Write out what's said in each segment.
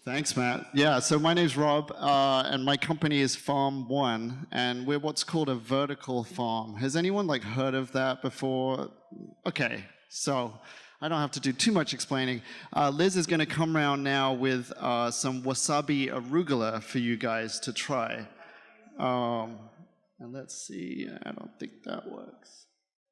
Thanks, Matt. Yeah, so my name's Rob, and my company is Farm.One, and we're what's called a vertical farm. Has anyone heard of that before? Okay, so I don't have to do too much explaining. Liz is going to come around now with some wasabi arugula for you guys to try. And let's see, I don't think that works.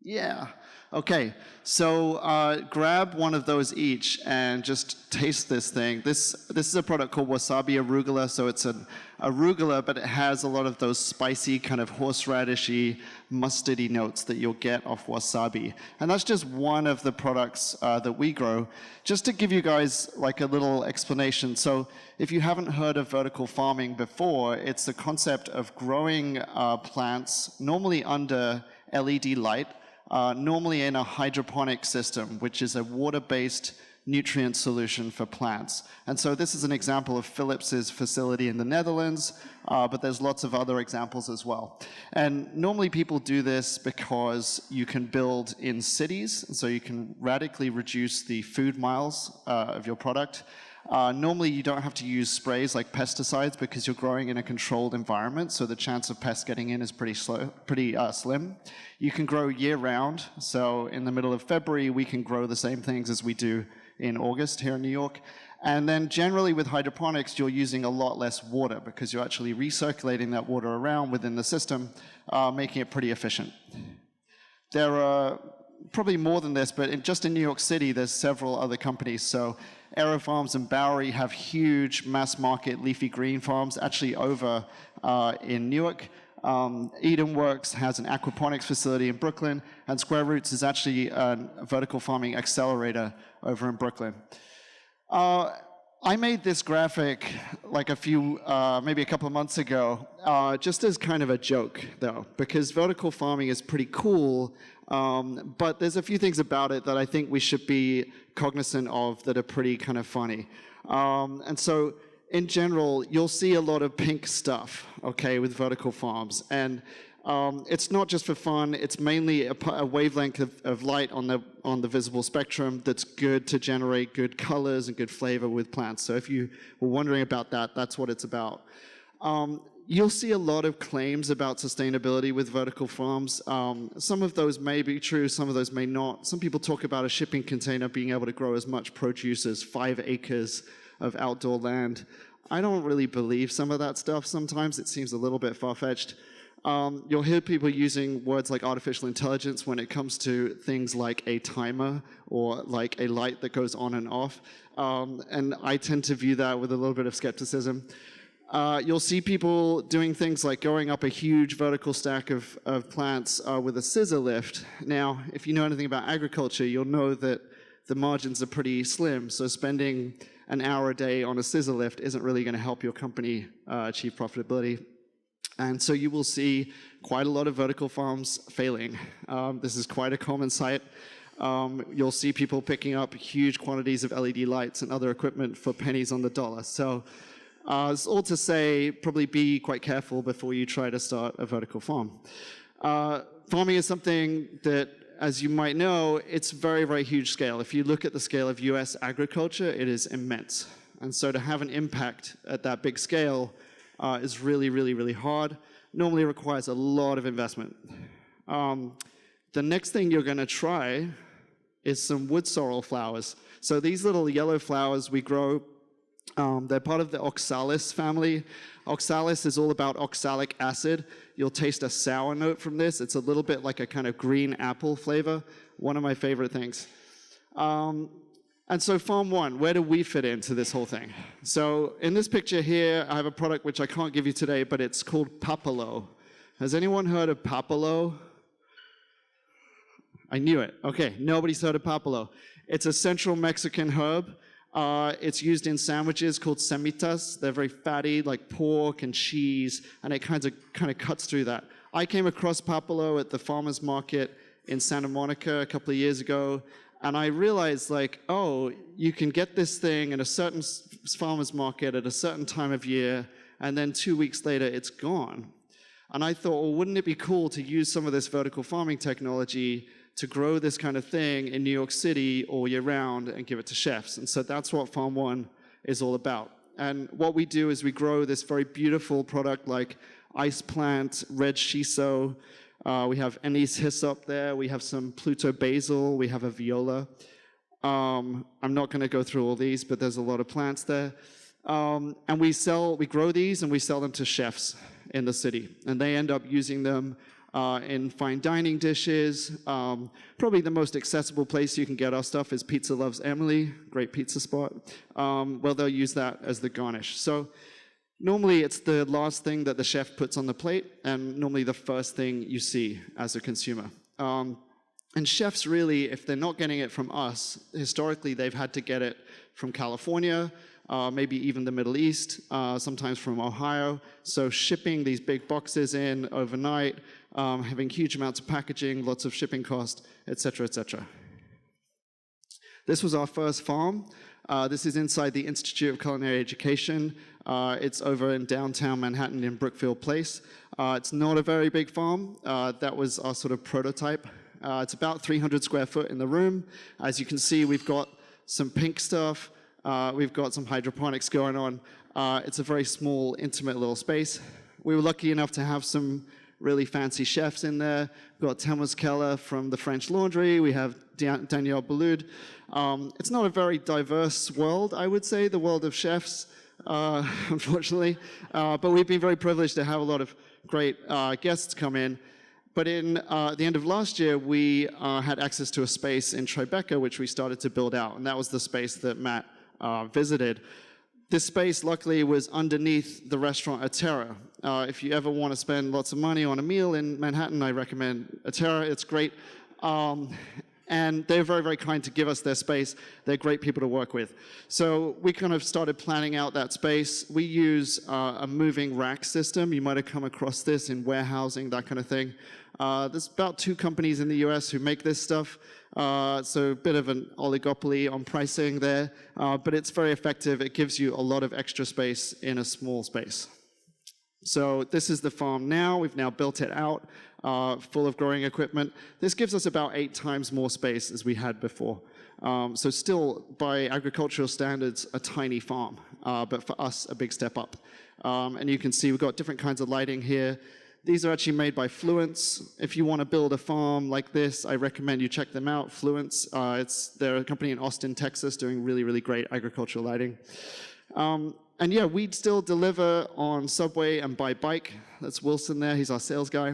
Yeah. Okay. So grab one of those each and just taste this thing. This is a product called wasabi arugula. So it's an arugula, but it has a lot of those spicy kind of horseradishy, mustardy notes that you'll get off wasabi. And that's just one of the products that we grow. Just to give you guys a little explanation. So if you haven't heard of vertical farming before, it's the concept of growing plants normally under LED light. Normally in a hydroponic system, which is a water-based nutrient solution for plants. And so this is an example of Philips's facility in the Netherlands, but there's lots of other examples as well. And normally people do this because you can build in cities, and so you can radically reduce the food miles of your product. Normally you don't have to use sprays like pesticides because you're growing in a controlled environment, so the chance of pests getting in is pretty slim. You can grow year-round, so in the middle of February we can grow the same things as we do in August here in New York. And then generally with hydroponics you're using a lot less water because you're actually recirculating that water around within the system, making it pretty efficient. There are probably more than this, but just in New York City there's several other companies. So Aero Farms and Bowery have huge mass market leafy green farms, actually over in Newark. Edenworks has an aquaponics facility in Brooklyn, and Square Roots is actually a vertical farming accelerator over in Brooklyn. I made this graphic maybe a couple of months ago, just as kind of a joke though, because vertical farming is pretty cool, but there's a few things about it that I think we should be cognizant of that are pretty kind of funny. And so in general, you'll see a lot of pink stuff, okay, with vertical farms. And it's not just for fun, it's mainly a wavelength of light on the visible spectrum that's good to generate good colors and good flavor with plants. So if you were wondering about that, that's what it's about. You'll see a lot of claims about sustainability with vertical farms. Some of those may be true, some of those may not. Some people talk about a shipping container being able to grow as much produce as 5 acres of outdoor land. I don't really believe some of that stuff. Sometimes it seems a little bit far-fetched. You'll hear people using words like artificial intelligence when it comes to things like a timer or like a light that goes on and off. And I tend to view that with a little bit of skepticism. You'll see people doing things like going up a huge vertical stack of plants with a scissor lift. Now, if you know anything about agriculture, you'll know that the margins are pretty slim, so spending an hour a day on a scissor lift isn't really going to help your company achieve profitability. And so you will see quite a lot of vertical farms failing. This is quite a common sight. You'll see people picking up huge quantities of LED lights and other equipment for pennies on the dollar. So it's all to say, probably be quite careful before you try to start a vertical farm. Farming is something that, as you might know, it's very, very huge scale. If you look at the scale of US agriculture, it is immense. And so to have an impact at that big scale is really, really, really hard. Normally requires a lot of investment. The next thing you're going to try is some wood sorrel flowers. So these little yellow flowers we grow, they're part of the oxalis family. Oxalis is all about oxalic acid. You'll taste a sour note from this. It's a little bit like a kind of green apple flavor. One of my favorite things. And so Farm.One, where do we fit into this whole thing? So in this picture here, I have a product which I can't give you today, but it's called Popolo. Has anyone heard of Popolo? I knew it. Okay, nobody's heard of Popolo. It's a central Mexican herb. It's used in sandwiches called semitas. They're very fatty, like pork and cheese, and it kind of cuts through that. I came across Popolo at the farmer's market in Santa Monica a couple of years ago, and I realized, oh, you can get this thing in a certain farmer's market at a certain time of year, and then 2 weeks later, it's gone. And I thought, well, wouldn't it be cool to use some of this vertical farming technology to grow this kind of thing in New York City all year round and give it to chefs? And so that's what Farm.One is all about. And what we do is we grow this very beautiful product like ice plant, red shiso. We have anise hyssop there. We have some Pluto basil. We have a viola. I'm not going to go through all these, but there's a lot of plants there. And we grow these and we sell them to chefs in the city. And they end up using them in fine dining dishes. Probably the most accessible place you can get our stuff is Pizza Loves Emily, great pizza spot. Well, they'll use that as the garnish. So normally it's the last thing that the chef puts on the plate, and normally the first thing you see as a consumer. And chefs really, if they're not getting it from us, historically they've had to get it from California, maybe even the Middle East, sometimes from Ohio. So shipping these big boxes in overnight, having huge amounts of packaging, lots of shipping cost, et cetera, et cetera. This was our first farm. This is inside the Institute of Culinary Education. It's over in downtown Manhattan in Brookfield Place. It's not a very big farm. That was our sort of prototype. It's about 300 square foot in the room. As you can see, we've got some pink stuff. We've got some hydroponics going on. It's a very small, intimate little space. We were lucky enough to have some really fancy chefs in there. We've got Thomas Keller from the French Laundry. We have Danielle Ballud. It's not a very diverse world, I would say, the world of chefs, unfortunately. But we've been very privileged to have a lot of great guests come in. But in the end of last year, we had access to a space in Tribeca, which we started to build out. And that was the space that Matt visited. This space, luckily, was underneath the restaurant Atera. If you ever want to spend lots of money on a meal in Manhattan, I recommend Atera. It's great. And they're very, very kind to give us their space. They're great people to work with. So we kind of started planning out that space. We use a moving rack system. You might have come across this in warehousing, that kind of thing. There's about 2 companies in the US who make this stuff. So a bit of an oligopoly on pricing there, but it's very effective. It gives you a lot of extra space in a small space. So this is the farm now. We've now built it out, full of growing equipment. This gives us about 8 times more space as we had before. So still, by agricultural standards, a tiny farm, but for us, a big step up. And you can see we've got different kinds of lighting here. These are actually made by Fluence. If you want to build a farm like this, I recommend you check them out, Fluence. They're a company in Austin, Texas, doing really, really great agricultural lighting. And yeah, we still deliver on Subway and by bike. That's Wilson there, he's our sales guy.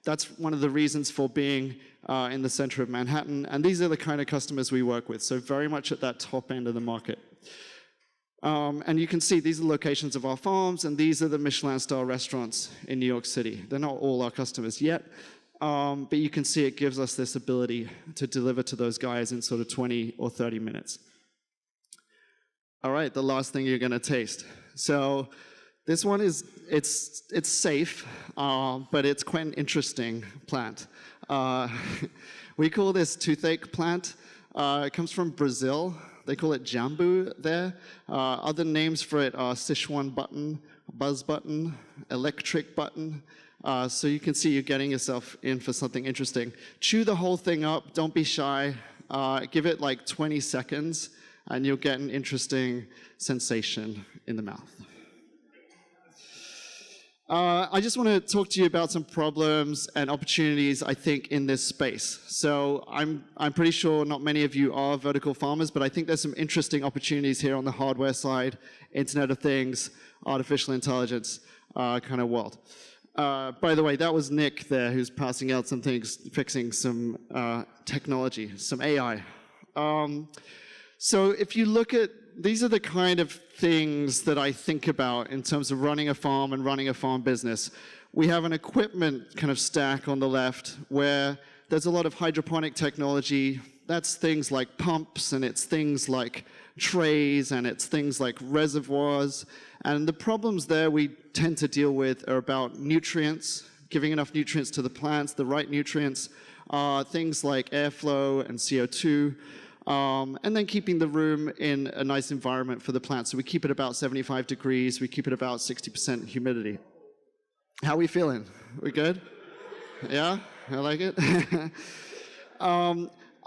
That's one of the reasons for being in the center of Manhattan. And these are the kind of customers we work with, so very much at that top end of the market. And you can see these are locations of our farms, and these are the Michelin-star restaurants in New York City. They're not all our customers yet, but you can see it gives us this ability to deliver to those guys in sort of 20 or 30 minutes. All right, the last thing you're going to taste. So this one is, it's safe, but it's quite an interesting plant. We call this toothache plant. It comes from Brazil. They call it jambu there. Other names for it are Sichuan button, buzz button, electric button. So you can see you're getting yourself in for something interesting. Chew the whole thing up. Don't be shy. Give it like 20 seconds, and you'll get an interesting sensation in the mouth. I just want to talk to you about some problems and opportunities, I think, in this space. So I'm pretty sure not many of you are vertical farmers, but I think there's some interesting opportunities here on the hardware side, Internet of Things, artificial intelligence kind of world. By the way, that was Nick there, who's passing out some things, fixing some technology, some AI. So if you look at, these are the kind of things that I think about in terms of running a farm and running a farm business. We have an equipment kind of stack on the left where there's a lot of hydroponic technology. That's things like pumps, and it's things like trays, and it's things like reservoirs. And the problems there we tend to deal with are about nutrients, giving enough nutrients to the plants, the right nutrients, things like airflow and CO2. And then keeping the room in a nice environment for the plants. So we keep it about 75 degrees. We keep it about 60% humidity. How are we feeling? We good? Yeah? I like it?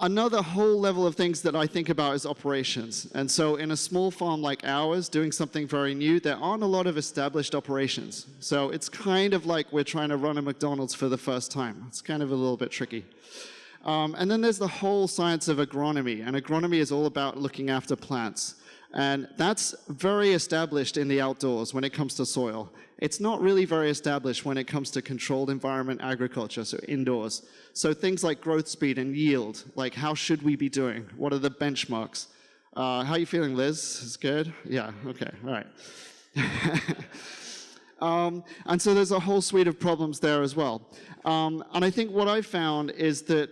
Another whole level of things that I think about is operations. And so in a small farm like ours, doing something very new, there aren't a lot of established operations. So it's kind of like we're trying to run a McDonald's for the first time. It's kind of a little bit tricky. And then there's the whole science of agronomy. And agronomy is all about looking after plants. And that's very established in the outdoors when it comes to soil. It's not really very established when it comes to controlled environment agriculture, so indoors. So things like growth speed and yield, like how should we be doing? What are the benchmarks? How are you feeling, Liz? Is good? Yeah, okay, all right. And so there's a whole suite of problems there as well. And I think what I found is that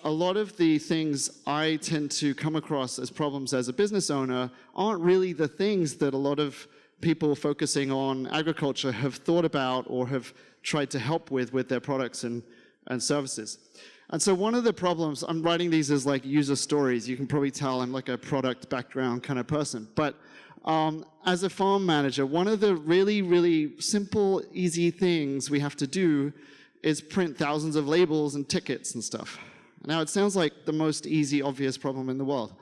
a lot of the things I tend to come across as problems as a business owner aren't really the things that a lot of people focusing on agriculture have thought about or have tried to help with their products and services. And so one of the problems, I'm writing these as like user stories. You can probably tell I'm like a product background kind of person. But as a farm manager, one of the really, really simple, easy things we have to do is print thousands of labels and tickets and stuff. Now, it sounds like the most easy, obvious problem in the world.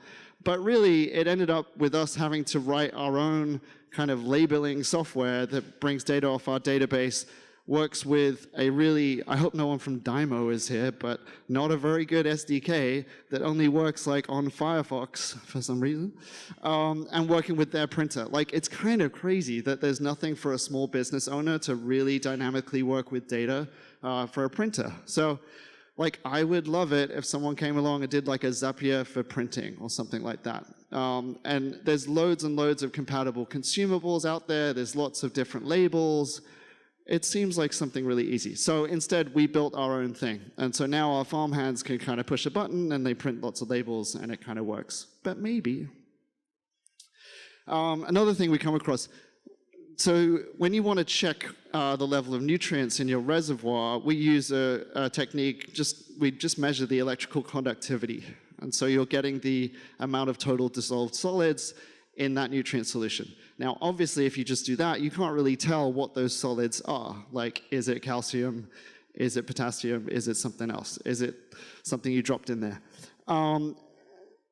But really, it ended up with us having to write our own kind of labeling software that brings data off our database, works with a really, I hope no one from Dymo is here, but not a very good SDK that only works like on Firefox for some reason, and working with their printer. Like, it's kind of crazy that there's nothing for a small business owner to really dynamically work with data for a printer. So, like, I would love it if someone came along and did like a Zapier for printing or something like that. And there's loads and loads of compatible consumables out there. There's lots of different labels. It seems like something really easy. So instead, we built our own thing. And so now our farm hands can kind of push a button and they print lots of labels and it kind of works. But maybe. Another thing we come across, so when you want to check the level of nutrients in your reservoir, we use a technique, we just measure the electrical conductivity. And so you're getting the amount of total dissolved solids in that nutrient solution. Now, obviously, if you just do that, you can't really tell what those solids are. Like, is it calcium? Is it potassium? Is it something else? Is it something you dropped in there?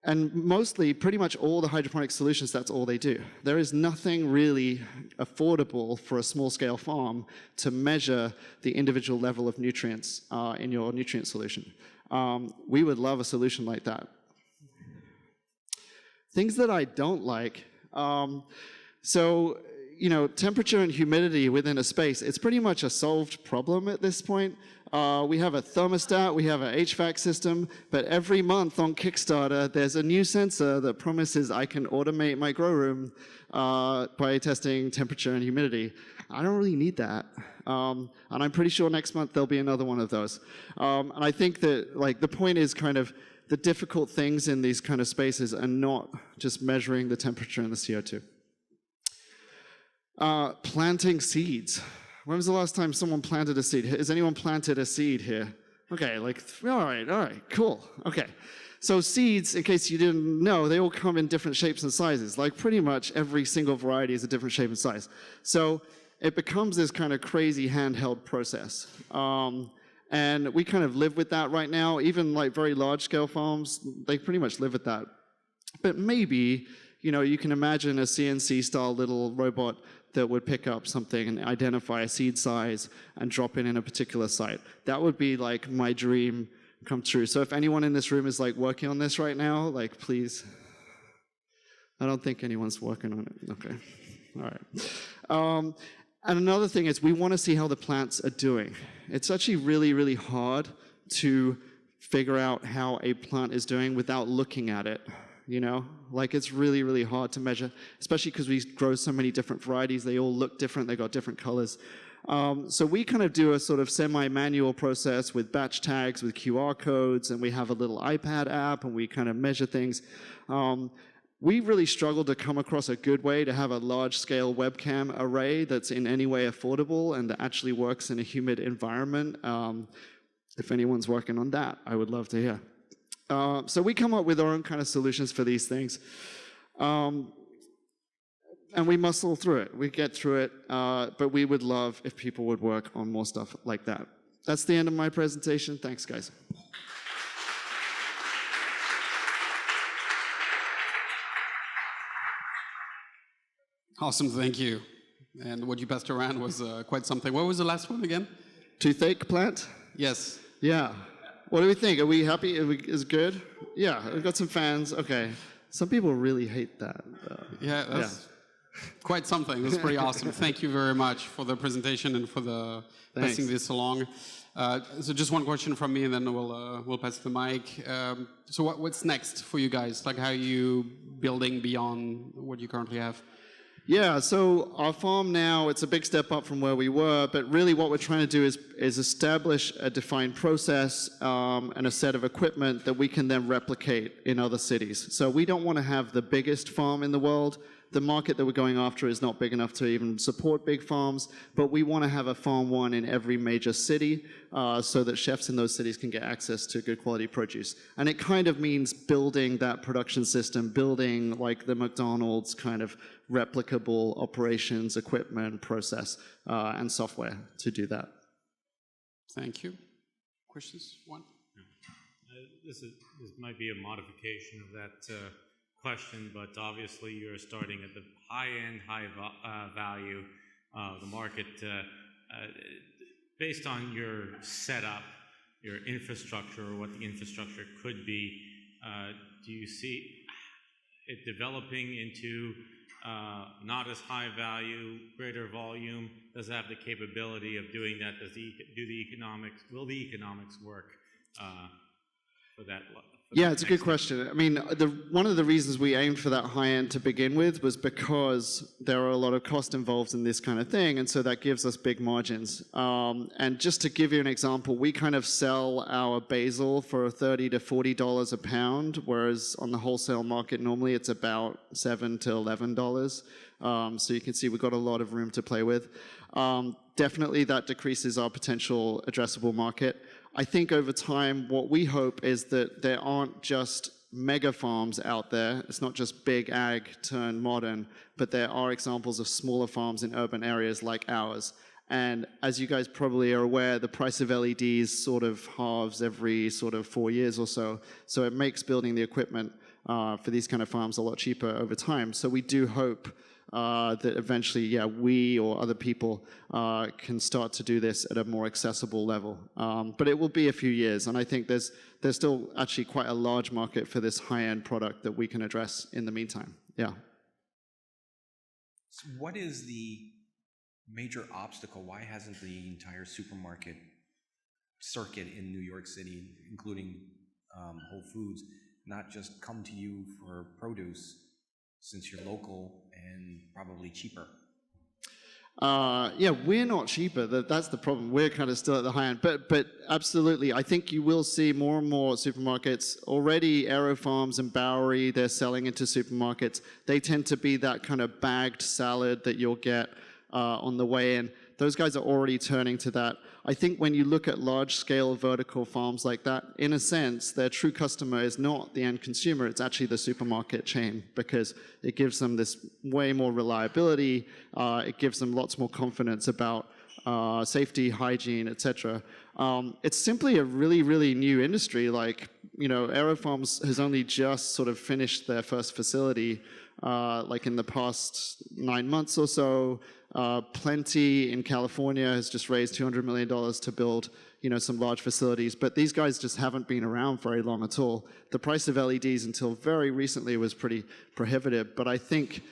And mostly, pretty much all the hydroponic solutions, that's all they do. There is nothing really affordable for a small-scale farm to measure the individual level of nutrients in your nutrient solution. We would love a solution like that. Things that I don't like. So, you know, temperature and humidity within a space, it's pretty much a solved problem at this point. We have a thermostat, we have an HVAC system, but every month on Kickstarter, there's a new sensor that promises I can automate my grow room by testing temperature and humidity. I don't really need that. And I'm pretty sure next month there'll be another one of those. And I think that, like, the point is kind of the difficult things in these kind of spaces are not just measuring the temperature and the CO2. Planting seeds. When was the last time someone planted a seed? Has anyone planted a seed here? Okay, like, all right, cool. Okay. So seeds, in case you didn't know, they all come in different shapes and sizes. Like, pretty much every single variety is a different shape and size. So it becomes this kind of crazy handheld process. And we kind of live with that right now. Even like very large-scale farms, they pretty much live with that. But maybe, you know, you can imagine a CNC-style little robot that would pick up something and identify a seed size and drop it in a particular site. That would be like my dream come true. So if anyone in this room is like working on this right now, like, please. I don't think anyone's working on it. Okay, all right. And another thing is we want to see how the plants are doing. It's actually really, really hard to figure out how a plant is doing without looking at it. You know, like, it's really, really hard to measure, especially because we grow so many different varieties. They all look different. They got different colors. So we kind of do a sort of semi-manual process with batch tags, with QR codes, and we have a little iPad app, and we kind of measure things. We really struggled to come across a good way to have a large-scale webcam array that's in any way affordable and that actually works in a humid environment. If anyone's working on that, I would love to hear. So we come up with our own kind of solutions for these things. And we muscle through it. We get through it. But we would love if people would work on more stuff like that. That's the end of my presentation. Thanks, guys. Awesome, thank you. And what you passed around was quite something. What was the last one again? Toothache plant? Yes. Yeah. What do we think? Are we happy? Is it good? Yeah, we've got some fans. Okay. Some people really hate that. Yeah, that's quite something. It was pretty awesome. Thank you very much for the presentation and for passing this along. So just one question from me, and then we'll pass the mic. So what's next for you guys? Like, how are you building beyond what you currently have? Yeah, so our farm now, it's a big step up from where we were, but really what we're trying to do is establish a defined process and a set of equipment that we can then replicate in other cities. So we don't want to have the biggest farm in the world. The market that we're going after is not big enough to even support big farms, but we want to have a Farm.One in every major city so that chefs in those cities can get access to good quality produce. And it kind of means building that production system, building like the McDonald's kind of replicable operations, equipment, process, and software to do that. Thank you. Questions? One? This might be a modification of that question, but obviously you're starting at the high-end, high-value of the market. Based on your setup, your infrastructure, or what the infrastructure could be, do you see it developing into not as high value, greater volume? Does it have the capability of doing that? Will the economics work for that? Yeah, it's a good question. I mean, one of the reasons we aimed for that high end to begin with was because there are a lot of cost involved in this kind of thing, and so that gives us big margins. And just to give you an example, we kind of sell our basil for $30 to $40 a pound, whereas on the wholesale market normally it's about $7 to $11. So you can see we've got a lot of room to play with. Definitely that decreases our potential addressable market. I think over time, what we hope is that there aren't just mega farms out there. It's not just big ag turned modern, but there are examples of smaller farms in urban areas like ours. And as you guys probably are aware, the price of LEDs sort of halves every sort of 4 years or so. So it makes building the equipment for these kind of farms a lot cheaper over time. So we do hope that eventually, yeah, we or other people can start to do this at a more accessible level. But it will be a few years, and I think there's still actually quite a large market for this high-end product that we can address in the meantime. Yeah. So what is the major obstacle? Why hasn't the entire supermarket circuit in New York City, including Whole Foods, not just come to you for produce, since you're local and probably cheaper? Yeah, we're not cheaper. That's the problem. We're kind of still at the high end. But absolutely, I think you will see more and more supermarkets. Already, Aero Farms and Bowery, they're selling into supermarkets. They tend to be that kind of bagged salad that you'll get on the way in. Those guys are already turning to that. I think when you look at large-scale vertical farms like that, in a sense, their true customer is not the end consumer, it's actually the supermarket chain, because it gives them this way more reliability, it gives them lots more confidence about safety, hygiene, etc. It's simply a really, really new industry. Like, you know, Aero Farms has only just sort of finished their first facility, like in the past 9 months or so. Plenty in California has just raised $200 million to build, you know, some large facilities, but these guys just haven't been around very long at all. The price of LEDs until very recently was pretty prohibitive, but I think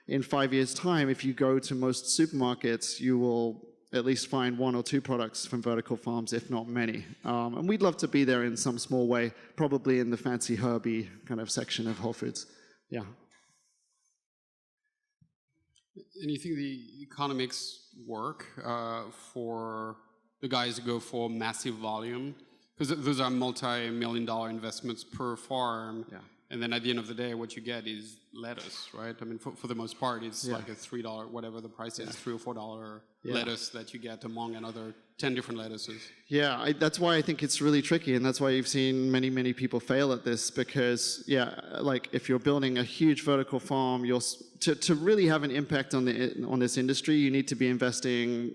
in 5 years' time, if you go to most supermarkets, you will at least find 1 or 2 products from vertical farms, if not many. And we'd love to be there in some small way, probably in the fancy herby kind of section of Whole Foods. Yeah. And you think the economics work for the guys who go for massive volume? Because those are multi-million-dollar investments per farm. Yeah. And then at the end of the day, what you get is lettuce, right? I mean, for the most part, it's like a $3, whatever the price is, $3 or $4 lettuce that you get among another 10 different lettuces. Yeah, that's why I think it's really tricky, and that's why you've seen many, many people fail at this, because, like if you're building a huge vertical farm, to really have an impact on this industry, you need to be investing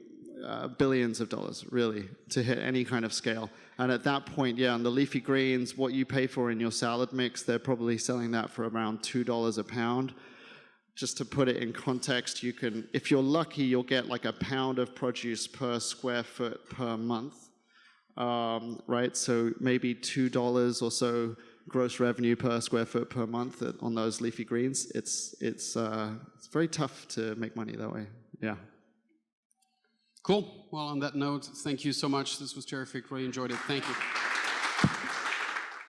billions of dollars, really, to hit any kind of scale. And at that point, on the leafy greens, what you pay for in your salad mix, they're probably selling that for around $2 a pound. just to put it in context, you can, if you're lucky, you'll get like a pound of produce per square foot per month, right? So maybe $2 or so gross revenue per square foot per month on those leafy greens. It's very tough to make money that way. Yeah. Cool. Well, on that note, thank you so much. This was terrific. Really enjoyed it. Thank you.